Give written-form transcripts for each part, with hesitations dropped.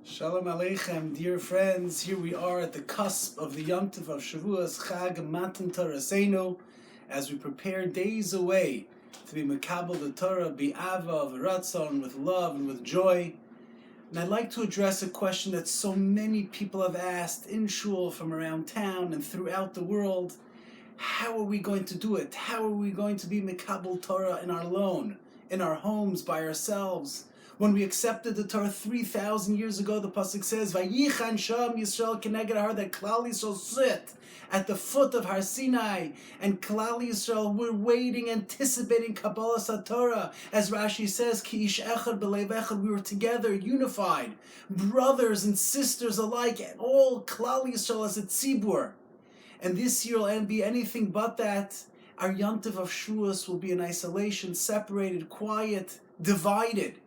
Shalom Aleichem, dear friends. Here we are at the cusp of the Yom Tov of Shavuos, Chag Matan Torah, as we prepare days away to be Mekabel the Torah, be Ava, V'ratzon, with love and with joy. And I'd like to address a question that so many people have asked in shul from around town and throughout the world. How are we going to do it? How are we going to be Mekabel Torah in our alone, in our homes, by ourselves? When we accepted the Torah 3,000 years ago, the pasuk says, "Vayichan Sham Yisrael Keneged Har," that Klal Yisrael sit at the foot of Har Sinai, and Klal Yisrael were waiting, anticipating Kabbalas Hatorah, as Rashi says, "Ki ish echad b'leiv echad," we were together, unified, brothers and sisters alike, and all Klal Yisrael as a tzibur. And this year will be anything but that. Our Yom Tov of Shavuos will be in isolation, separated, quiet, divided.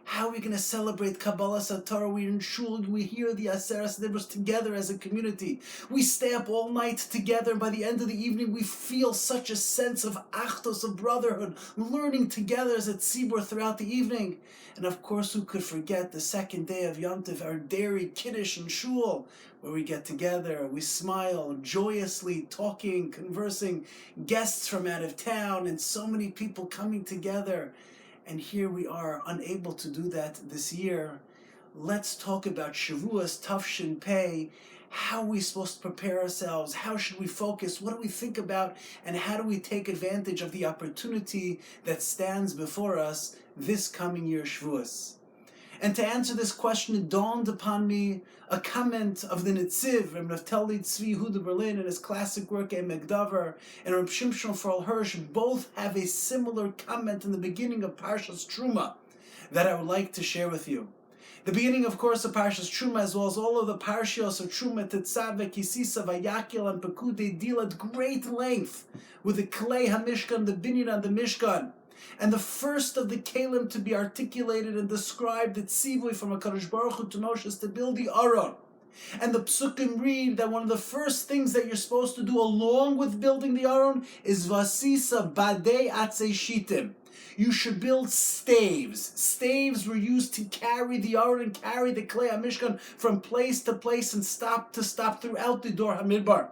How are we going to celebrate Kabbalas Torah? We're in shul, we hear the Aseres Dibros together as a community. We stay up all night together, and by the end of the evening we feel such a sense of achdos, of brotherhood, learning together as a tzibur throughout the evening. And of course, who could forget the second day of Yom Tov, our dairy kiddush in shul, where we get together, we smile, joyously talking, conversing, guests from out of town, and so many people coming together. And here we are, unable to do that this year. Let's talk about Shavuos, Tafshin Pei. How are we supposed to prepare ourselves? How should we focus? What do we think about? And how do we take advantage of the opportunity that stands before us this coming year, Shavuos? And to answer this question, it dawned upon me a comment of the Netziv, Reb Naftali Tzvi Yehuda Berlin, in his classic work, A Megdavar, and Reb Shimshon Farel Hirsch both have a similar comment in the beginning of Parshas Truma that I would like to share with you. The beginning, of course, of Parshas Truma, as well as all of the Parshios of Truma, Tetzaveh, Kisisa, Vayakil, and Pekudei, deal at great length with the Klei HaMishkan, the Binyan and the Mishkan. And the first of the Kalim to be articulated and described, the tzivui from HaKadosh Baruch Hu to Moshe, is to build the Aron. And the psukim read that one of the first things that you're supposed to do along with building the Aron is vasisa badei atzei shitim. You should build staves. Staves were used to carry the Aron and carry the Klei HaMishkan from place to place and stop to stop throughout the Dor HaMidbar.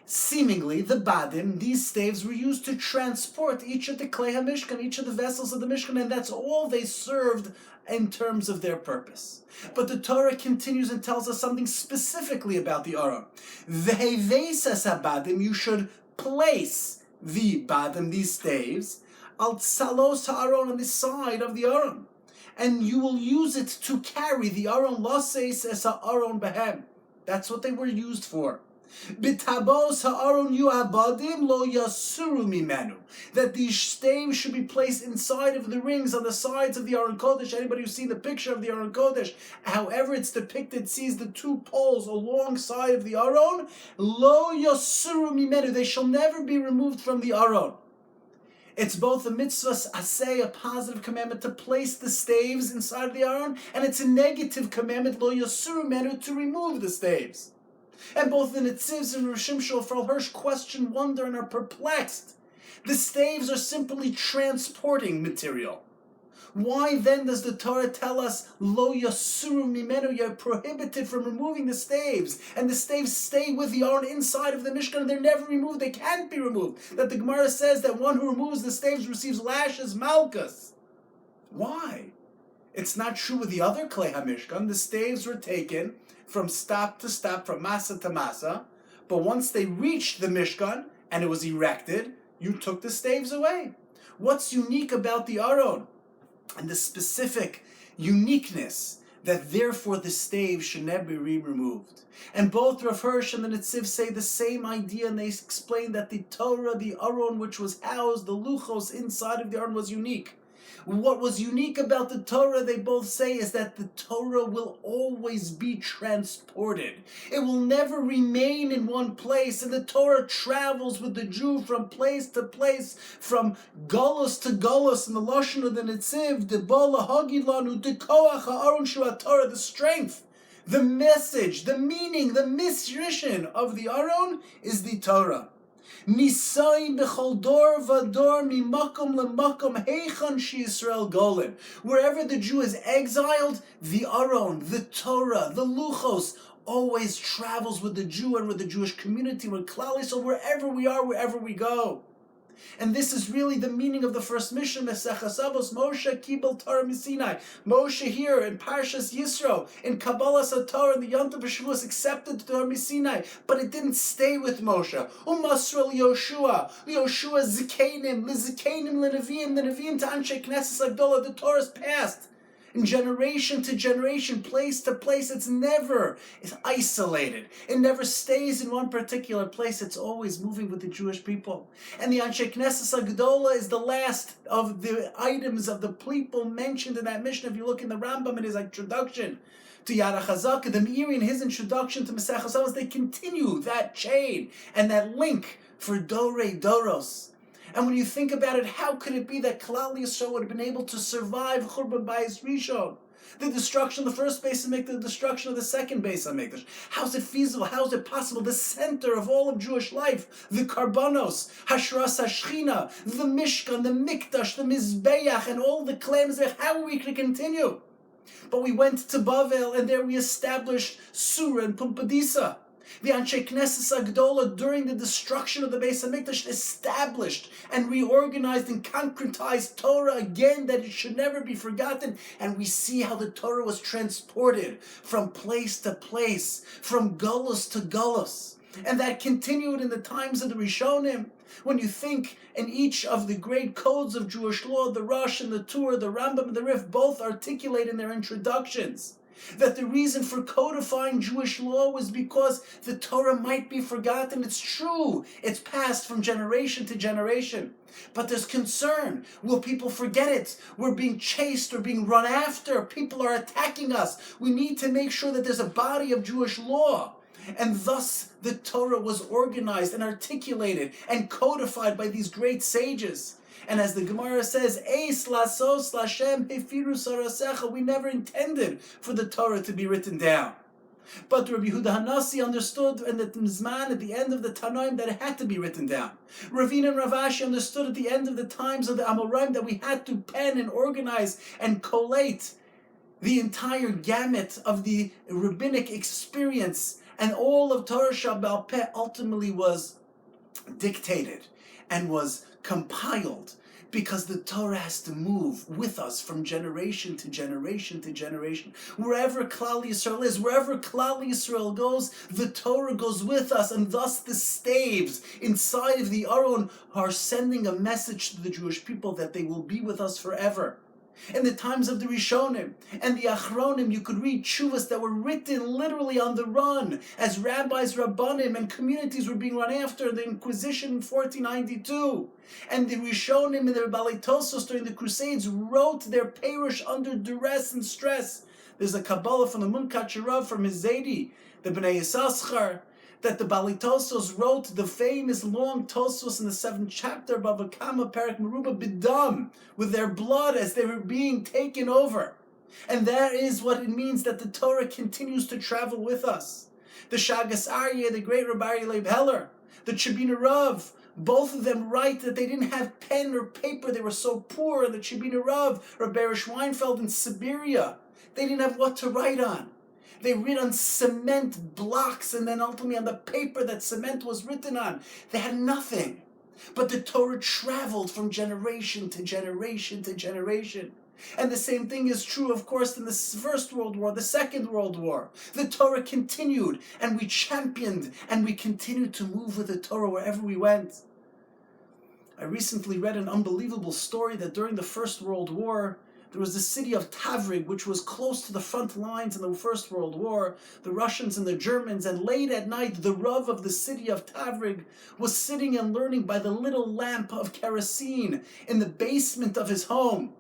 Seemingly, the Badim, these staves, were used to transport each of the Klei HaMishkan, each of the vessels of the Mishkan, and that's all they served in terms of their purpose. But the Torah continues and tells us something specifically about the Aron. Vehevesas HaBadim, you should place the Badim, these staves, al tsalos ha'aron, on the side of the Aron. And you will use it to carry the Aron, laseis es ha'aron behem. That's what they were used for. Bitabos ha'aron yu'abadim lo yasuru mimenu. That these staves should be placed inside of the rings on the sides of the Aron Kodesh. Anybody who's seen the picture of the Aron Kodesh, however it's depicted, sees the two poles alongside of the Aron. Lo yasuru mimenu. They shall never be removed from the Aron. It's both a mitzvah aseh, a positive commandment, to place the staves inside of the Aron, and it's a negative commandment, lo yasuru mimenu, to remove the staves. And both the Netzivs and Reb Shimshon Farel Hirsch question, wonder, and are perplexed. The staves are simply transporting material. Why then does the Torah tell us, lo yasuru mimenu, you're prohibited from removing the staves, and the staves stay with the Aron inside of the Mishkan, and they're never removed, they can't be removed? That the Gemara says that one who removes the staves receives lashes malchus. Why? It's not true with the other Klei HaMishkan. The staves were taken from stop to stop, from masa to masa, but once they reached the Mishkan and it was erected, you took the staves away. What's unique about the Aron? And the specific uniqueness that therefore the staves should never be removed. And both Rav Hirsch and the Netziv say the same idea, and they explain that the Torah, the Aron, which was housed, the luchos inside of the Aron, was unique. What was unique about the Torah, they both say, is that the Torah will always be transported. It will never remain in one place, and the Torah travels with the Jew from place to place, from Golos to Golos, in the Lashon of the Netziv, the Bola Hagilanu, the Koach HaAron Shu HaTorah, the strength, the message, the meaning, the mission of the Aron is the Torah. Nisayin b'chol dor v'dor mimakom lemakom heichon she'Yisrael golem. Wherever the Jew is exiled, the Aron, the Torah, the Luchos always travels with the Jew and with the Jewish community, with Klal Yisrael, wherever we are, wherever we go. And this is really the meaning of the first mission, Meseches Avos, Moshe Kibel Torah Misinai. Moshe here in Parshas Yisro, in Kabbalas Hatorah, in the Yom Tov Shavuos, accepted the Torah Misinai, but it didn't stay with Moshe. Umasrel Yoshua, Zikenim, Lizikenim, the Neviim to Anshe Knesses Agdola, the Torah's passed. In generation to generation, place to place, it's isolated. It never stays in one particular place. It's always moving with the Jewish people. And the Anshe Knesses Agdola is the last of the items of the people mentioned in that mission. If you look in the Rambam in his introduction to Yad HaChazaka, the Meiri in his introduction to Maseches Avos, they continue that chain and that link for Dorei Doros. And when you think about it, how could it be that Klal Yisrael would have been able to survive Churban Bayis Rishon? The destruction of the first Beis HaMikdash, the destruction of the second Beis HaMikdash. How is it feasible? How is it possible? The center of all of Jewish life, the Karbanos, Hashras HaShechina, the Mishkan, the Mikdash, the Mizbeach, and all the claims there. How are we going to continue? But we went to Bavel, and there we established Surah and Pumpadisa. The Anshe Knesses Agdola, during the destruction of the Beis HaMikdash, established and reorganized and concretized Torah again, that it should never be forgotten. And we see how the Torah was transported from place to place, from Gullus to Gullus. And that continued in the times of the Rishonim. When you think in each of the great codes of Jewish law, the Rosh and the Tur, the Rambam and the Rif, both articulate in their introductions that the reason for codifying Jewish law was because the Torah might be forgotten. It's true. It's passed from generation to generation. But there's concern. Will people forget it? We're being chased. We're being run after. People are attacking us. We need to make sure that there's a body of Jewish law. And thus the Torah was organized and articulated and codified by these great sages. And as the Gemara says, Eis lasos lashem hefiru sarasecha, we never intended for the Torah to be written down. But Rabbi Yehuda Hanassi understood in the Mizman, at the end of the Tanoim, that it had to be written down. Ravina and Ravashi understood at the end of the times of the Amoraim that we had to pen and organize and collate the entire gamut of the rabbinic experience, and all of Torah Shabbal Peh ultimately was dictated and was compiled, because the Torah has to move with us from generation to generation to generation. Wherever Klal Yisrael is, wherever Klal Yisrael goes, the Torah goes with us, and thus the staves inside of the Aron are sending a message to the Jewish people that they will be with us forever. In the times of the Rishonim and the Achronim, you could read tshuvas that were written literally on the run as rabbis, rabbanim, and communities were being run after the Inquisition in 1492. And the Rishonim and the Balei Tosos during the Crusades wrote their Perush under duress and stress. There's a Kabbalah from the Munkat Rav from Hizedi, the Bnei Yissaschar, that the Balei Tosos wrote the famous long Tosos in the 7th chapter, Bava Kama Perak Meruba Bidam, with their blood as they were being taken over. And that is what it means that the Torah continues to travel with us. The Shagas Aryeh, the great Rabbi Leib Heller, the Chibina Rav, both of them write that they didn't have pen or paper, they were so poor. And the Chibina Rav, Rabbi Erish Weinfeld in Siberia, they didn't have what to write on. They read on cement blocks, and then ultimately on the paper that cement was written on. They had nothing. But the Torah traveled from generation to generation to generation. And the same thing is true, of course, in the First World War, the Second World War. The Torah continued, and we championed, and we continued to move with the Torah wherever we went. I recently read an unbelievable story that during the First World War, there was the city of Tavrig, which was close to the front lines in the First World War, the Russians and the Germans, and late at night, the Rav of the city of Tavrig was sitting and learning by the little lamp of kerosene in the basement of his home.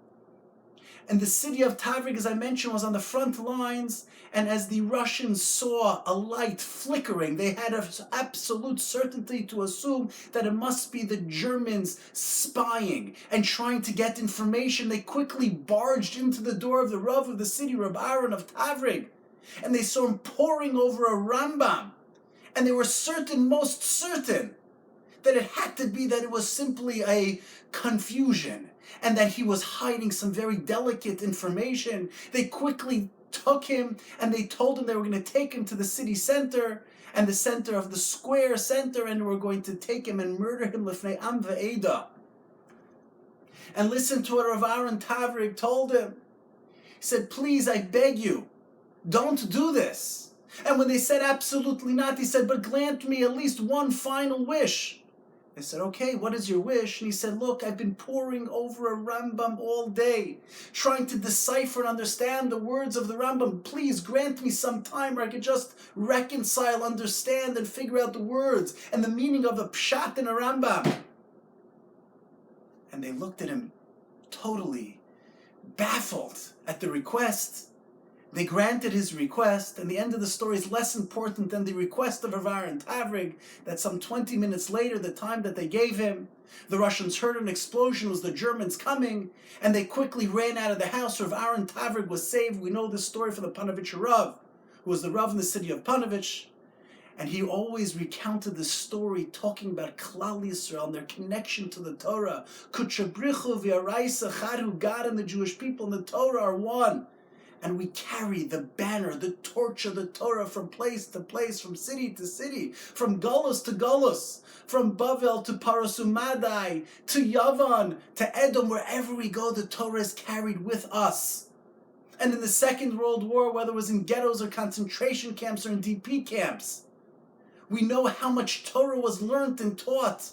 And the city of Tavrig, as I mentioned, was on the front lines, and as the Russians saw a light flickering, they had an absolute certainty to assume that it must be the Germans spying and trying to get information. They quickly barged into the door of the Rav of the city, Reb Aaron of Tavrig, and they saw him poring over a Rambam, and they were certain, most certain, that it had to be that it was simply a confusion and that he was hiding some very delicate information. They quickly took him and they told him they were going to take him to the city center and the center of the square center, and were going to take him and murder him lifnei am ve'eda. And listen to what Rav Aaron Tavrig told him. He said, please, I beg you, don't do this. And when they said absolutely not, he said, but grant me at least one final wish. They said, okay, what is your wish? And he said, look, I've been poring over a Rambam all day, trying to decipher and understand the words of the Rambam. Please grant me some time where I could just reconcile, understand, and figure out the words and the meaning of a pshat in a Rambam. And they looked at him totally baffled at the request. They granted his request, and the end of the story is less important than the request of Rav Aaron Tavrig, that some 20 minutes later, the time that they gave him, the Russians heard an explosion, was the Germans coming, and they quickly ran out of the house. Rav Aaron Tavrig was saved. We know this story from the Panovich Rav, who was the Rav in the city of Panovich, and he always recounted the story talking about Klal Yisrael and their connection to the Torah. Kutchabrichu v'araisa chadu, God and the Jewish people and the Torah are one. And we carry the banner, the torch of the Torah from place to place, from city to city, from Galus to Galus, from Bavel to Parasumadai, to Yavan, to Edom. Wherever we go, the Torah is carried with us. And in the Second World War, whether it was in ghettos or concentration camps or in DP camps, we know how much Torah was learned and taught.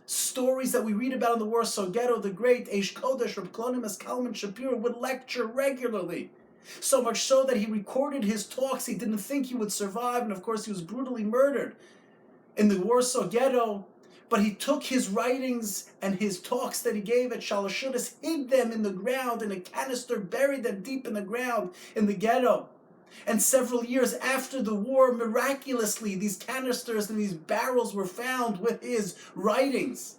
Stories that we read about in the Warsaw Ghetto, the great Eish Kodesh, Reb Klonimus Kalman Shapiro, would lecture regularly. So much so that he recorded his talks. He didn't think he would survive, and of course he was brutally murdered in the Warsaw Ghetto. But he took his writings and his talks that he gave at Shalashudas, hid them in the ground in a canister, buried them deep in the ground in the ghetto. And several years after the war, miraculously, these canisters and these barrels were found with his writings.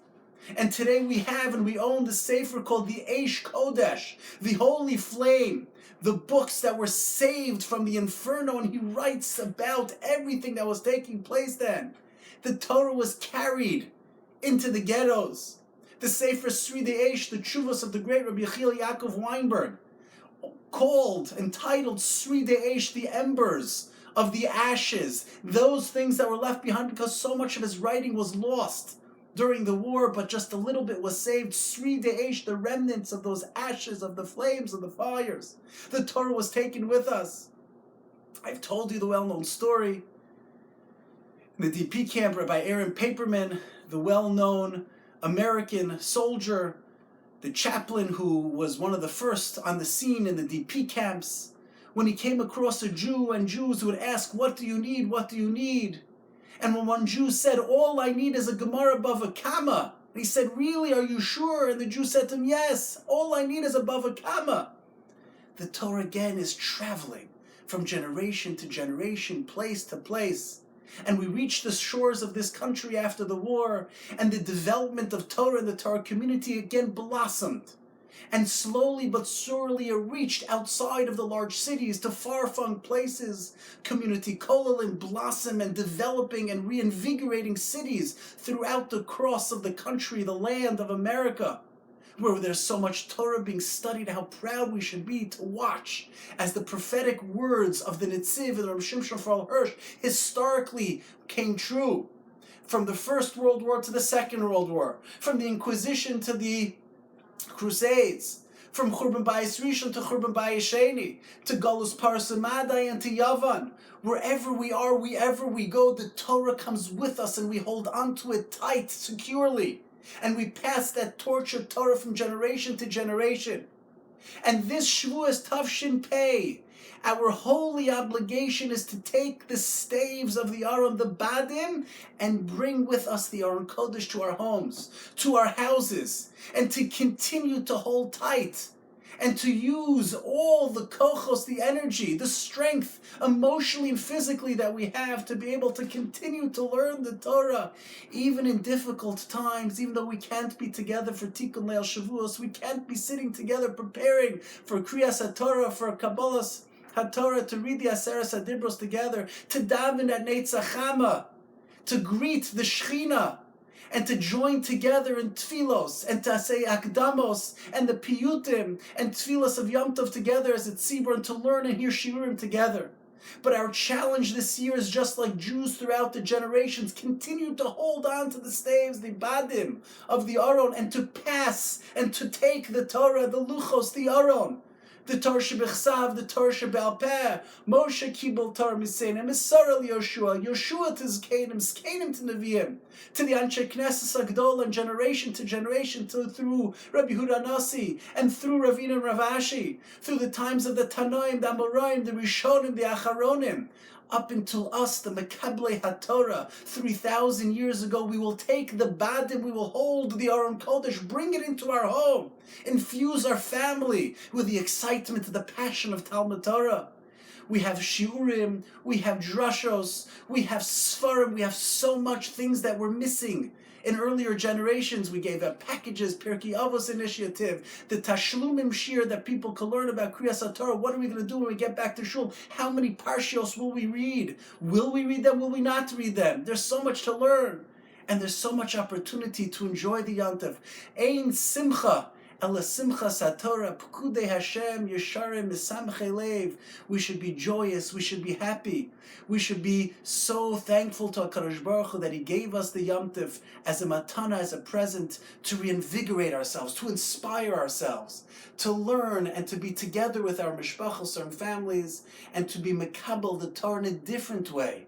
And today we have and we own the sefer called the Eish Kodesh, the Holy Flame, the books that were saved from the inferno, and he writes about everything that was taking place then. The Torah was carried into the ghettos. The sefer Sri Eish, the Tshuvos of the great Rabbi Yechiel Yaakov Weinberg, called, entitled Sri Eish, the embers of the ashes, those things that were left behind because so much of his writing was lost during the war, but just a little bit was saved. Sri Eish, the remnants of those ashes, of the flames, of the fires. The Torah was taken with us. I've told you the well-known story. In the DP camp, Rabbi Aaron Paperman, the well-known American soldier, the chaplain who was one of the first on the scene in the DP camps, when he came across a Jew, and Jews would ask, what do you need? What do you need? And when one Jew said, all I need is a Gemara Bava Kama, he said, really, are you sure? And the Jew said to him, yes, all I need is a Bava Kama. The Torah again is traveling from generation to generation, place to place. And we reached the shores of this country after the war, and the development of Torah in the Torah community again blossomed. And slowly but surely it reached outside of the large cities to far-flung places. Community kollalim blossom and developing and reinvigorating cities throughout the cross of the country, the land of America, where there's so much Torah being studied. How proud we should be to watch as the prophetic words of the Netziv and Rav Shimshon Farel Hirsch historically came true. From the First World War to the Second World War, from the Inquisition to the Crusades, from Churban Bayis Rishon to Churban Bayis Sheni, to Galus Parasumadai and to Yavan. Wherever we are, wherever we go, the Torah comes with us and we hold onto it tight, securely. And we pass that torch of Torah from generation to generation. And this Shavuos Tavshin Pei, our holy obligation is to take the staves of the Aron, the Badim, and bring with us the Aron Kodesh to our homes, to our houses, and to continue to hold tight, and to use all the kochos, the energy, the strength, emotionally and physically that we have to be able to continue to learn the Torah, even in difficult times, even though we can't be together for Tikkun Leil Shavuos, we can't be sitting together preparing for Kriyas Hatorah, for Kabbalas Hatorah, to read the Aseres HaDibros together, to daven at Neitzach Chama, to greet the Shechina, and to join together in tfilos, and to say akdamos, and the piyutim, and tfilos of Yom Tov together as a tzibur, and to learn and hear shiurim together. But our challenge this year is just like Jews throughout the generations continue to hold on to the staves, the badim of the Aron, and to pass and to take the Torah, the luchos, the Aron, the Torah shebechsav, the Torah shebe'al peh. Moshe kibel Torah misenim, Misara Yoshua, Yoshua to Zkanim, Zkanim to Nevi'im, to the Anshe Knesses Agdol, and generation to generation, through Rabbi Huda Nasi, and through Ravina and Ravashi, through the times of the Tanoim, the Amoraim, the Rishonim, the Acharonim, up until us, the Mekablei Hatorah, 3,000 years ago. We will take the Badim, we will hold the Aron Kodesh, bring it into our home, infuse our family with the excitement, the passion of Talmud Torah. We have shiurim, we have drashos, we have sfarim, we have so much things that we're missing. In earlier generations, we gave out packages, Pirkei Avos initiative, the Tashlumim Shir that people could learn about Kriyas HaTorah. What are we going to do when we get back to shul? How many parshios will we read? Will we read them? Will we not read them? There's so much to learn. And there's so much opportunity to enjoy the Yom Tov. Ein simcha. We should be joyous, we should be happy. We should be so thankful to HaKadosh Baruch Hu that He gave us the Yom Tov as a matana, as a present, to reinvigorate ourselves, to inspire ourselves, to learn and to be together with our mishpachos, our families, and to be mekabel the Torah in a different way.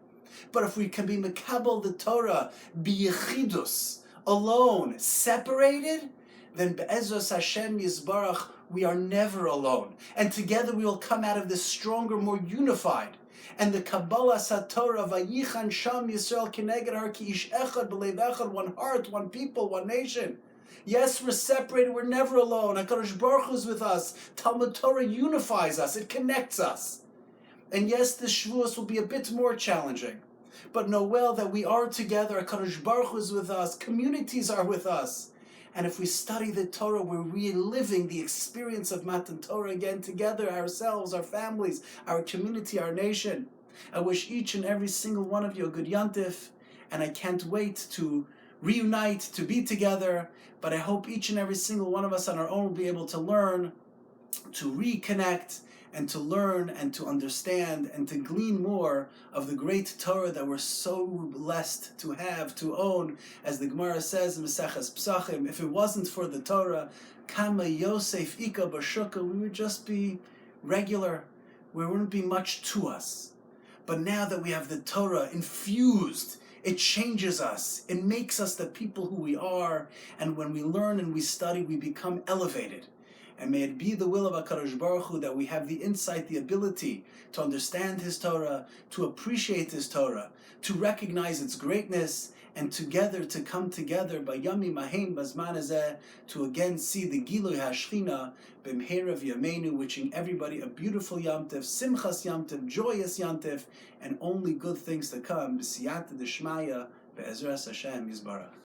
But if we can be mekabel the Torah, be yechidus, alone, separated, then be'ezras Hashem Yisbarach, we are never alone. And together we will come out of this stronger, more unified. And the Kabbalas Hatorah, Vayichan Sham Yisrael Kineged Har Ki Ish Echad B'Leiv Echad, one heart, one people, one nation. Yes, we're separated, we're never alone. HaKadosh Baruch Hu is with us. Talmud Torah unifies us, it connects us. And yes, this Shavuos will be a bit more challenging. But know well that we are together, HaKadosh Baruch Hu is with us, communities are with us. And if we study the Torah, we're reliving the experience of Matan Torah again together, ourselves, our families, our community, our nation. I wish each and every single one of you a good Yom Tov, and I can't wait to reunite, to be together, but I hope each and every single one of us on our own will be able to learn, to reconnect, and to learn and to understand and to glean more of the great Torah that we're so blessed to have, to own. As the Gemara says in Maseches Pesachim, if it wasn't for the Torah, Kama Yosef Ika Bashuka, we would just be regular. There wouldn't be much to us. But now that we have the Torah infused, it changes us. It makes us the people who we are. And when we learn and we study, we become elevated. And may it be the will of HaKadosh Baruch Hu that we have the insight, the ability to understand His Torah, to appreciate His Torah, to recognize its greatness, and together to come together by Yami Mahem Bazman Hazeh to again see the Gilui HaShchina B'mhera V'yameinu, wishing everybody a beautiful Yom Tov, Simchas Yom Tov, joyous Yom Tov, and only good things to come. B'siyata D'Shmaya, Be'ezras Hashem Yisbarach.